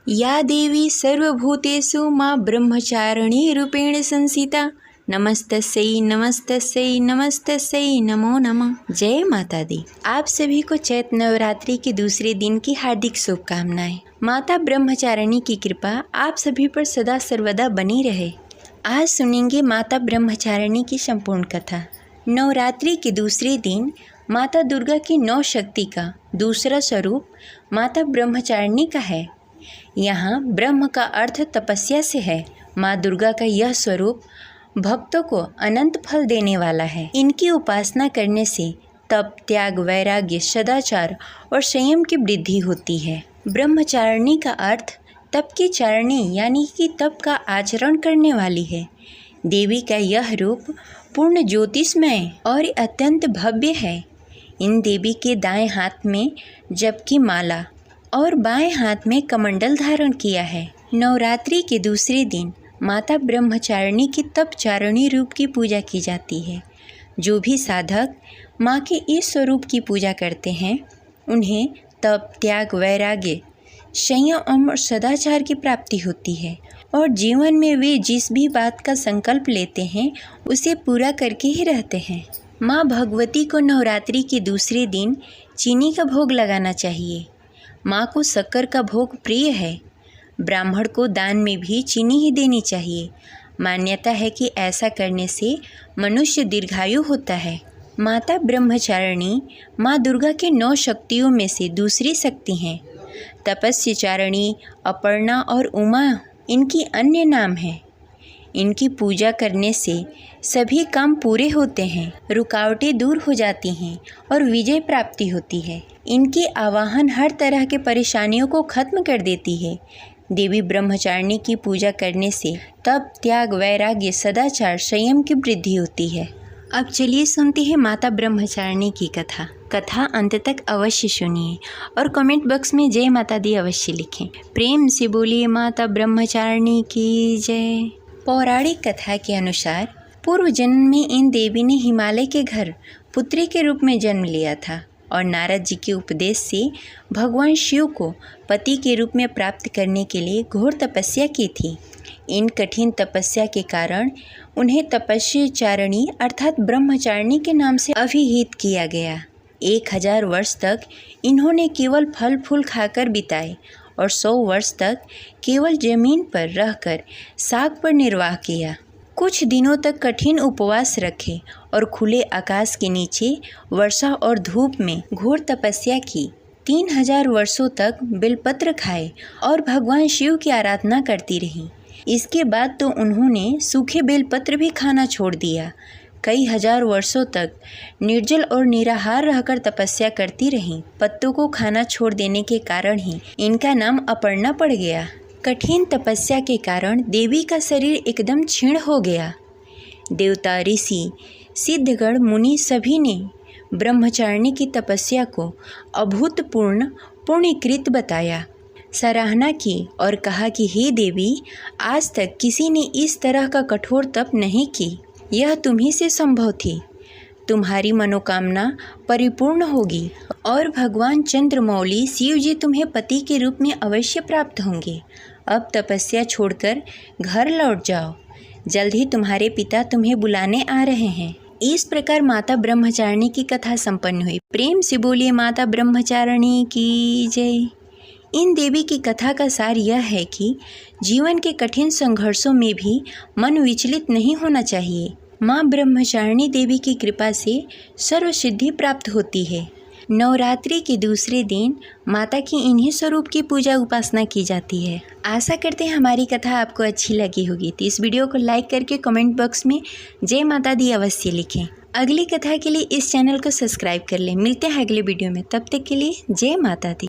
या देवी सर्वभूतेषु माँ ब्रह्मचारिणी रूपेण संस्थिता नमस्तस्यै नमस्तस्यै नमस्तस्यै नमो नमः। जय माता दी। आप सभी को चैत्र नवरात्रि के दूसरे दिन की हार्दिक शुभकामनाएं। माता ब्रह्मचारिणी की कृपा आप सभी पर सदा सर्वदा बनी रहे। आज सुनेंगे माता ब्रह्मचारिणी की संपूर्ण कथा। नवरात्रि के दूसरे दिन माता दुर्गा की 9 शक्ति का दूसरा स्वरूप माता ब्रह्मचारिणी का है। यहाँ ब्रह्म का अर्थ तपस्या से है। माँ दुर्गा का यह स्वरूप भक्तों को अनंत फल देने वाला है। इनकी उपासना करने से तप, त्याग, वैराग्य, सदाचार और संयम की वृद्धि होती है। ब्रह्मचारिणी का अर्थ तप की चारिणी यानी कि तप का आचरण करने वाली है। देवी का यह रूप पूर्ण ज्योतिषमय और अत्यंत भव्य है। इन देवी के दाएं हाथ में जप की माला और बाएं हाथ में कमंडल धारण किया है। नवरात्रि के दूसरे दिन माता ब्रह्मचारिणी की तपचारिणी रूप की पूजा की जाती है। जो भी साधक माँ के इस स्वरूप की पूजा करते हैं उन्हें तप, त्याग, वैराग्य, संयम और सदाचार की प्राप्ति होती है और जीवन में वे जिस भी बात का संकल्प लेते हैं उसे पूरा करके ही रहते हैं। माँ भगवती को नवरात्रि के दूसरे दिन चीनी का भोग लगाना चाहिए। माँ को शक्कर का भोग प्रिय है। ब्राह्मण को दान में भी चीनी ही देनी चाहिए। मान्यता है कि ऐसा करने से मनुष्य दीर्घायु होता है। माता ब्रह्मचारिणी माँ दुर्गा के 9 शक्तियों में से दूसरी शक्ति हैं। तपस्याचारिणी, अपर्णा और उमा इनकी अन्य नाम हैं। इनकी पूजा करने से सभी काम पूरे होते हैं, रुकावटें दूर हो जाती हैं और विजय प्राप्ति होती है। इनकी आवाहन हर तरह के परेशानियों को खत्म कर देती है। देवी ब्रह्मचारिणी की पूजा करने से तप, त्याग, वैराग्य, सदाचार, संयम की वृद्धि होती है। अब चलिए सुनते हैं माता ब्रह्मचारिणी की कथा। कथा अंत तक अवश्य सुनिए और कमेंट बॉक्स में जय माता दी अवश्य लिखें। प्रेम से बोलिए माता ब्रह्मचारिणी की जय। पौराणिक कथा के अनुसार पूर्व जन्म में इन देवी ने हिमालय के घर पुत्री के रूप में जन्म लिया था और नारद जी के उपदेश से भगवान शिव को पति के रूप में प्राप्त करने के लिए घोर तपस्या की थी। इन कठिन तपस्या के कारण उन्हें तपस्याचारिणी अर्थात ब्रह्मचारिणी के नाम से अभिहित किया गया। 1000 वर्ष तक इन्होंने केवल फल फूल खाकर बिताए और 100 वर्ष तक केवल जमीन पर रहकर साग पर निर्वाह किया। कुछ दिनों तक कठिन उपवास रखे और खुले आकाश के नीचे वर्षा और धूप में घोर तपस्या की। 3000 वर्षों तक बेलपत्र खाए और भगवान शिव की आराधना करती रहीं। इसके बाद तो उन्होंने सूखे बेलपत्र भी खाना छोड़ दिया। कई हजार वर्षों तक निर्जल और निराहार रहकर तपस्या करती रहीं। पत्तों को खाना छोड़ देने के कारण ही इनका नाम अपर्णा पड़ गया। कठिन तपस्या के कारण देवी का शरीर एकदम क्षीण हो गया। देवता, ऋषि, सिद्धगण, मुनि सभी ने ब्रह्मचारिणी की तपस्या को अभूतपूर्ण पुण्यकृत बताया, सराहना की और कहा कि हे देवी, आज तक किसी ने इस तरह का कठोर तप नहीं की। यह तुम्ही से संभव थी। तुम्हारी मनोकामना परिपूर्ण होगी और भगवान चंद्रमौली शिव जी तुम्हें पति के रूप में अवश्य प्राप्त होंगे। अब तपस्या छोड़कर घर लौट जाओ। जल्द ही तुम्हारे पिता तुम्हें बुलाने आ रहे हैं। इस प्रकार माता ब्रह्मचारिणी की कथा संपन्न हुई। प्रेम से बोलिए माता ब्रह्मचारिणी की जय। इन देवी की कथा का सार यह है कि जीवन के कठिन संघर्षों में भी मन विचलित नहीं होना चाहिए। माँ ब्रह्मचारिणी देवी की कृपा से सर्व सिद्धि प्राप्त होती है। नवरात्रि के दूसरे दिन माता की इन्हीं स्वरूप की पूजा उपासना की जाती है। आशा करते हैं हमारी कथा आपको अच्छी लगी होगी। तो इस वीडियो को लाइक करके कमेंट बॉक्स में जय माता दी अवश्य लिखें। अगली कथा के लिए इस चैनल को सब्सक्राइब कर लें। मिलते हैं अगले वीडियो में, तब तक के लिए जय माता दी।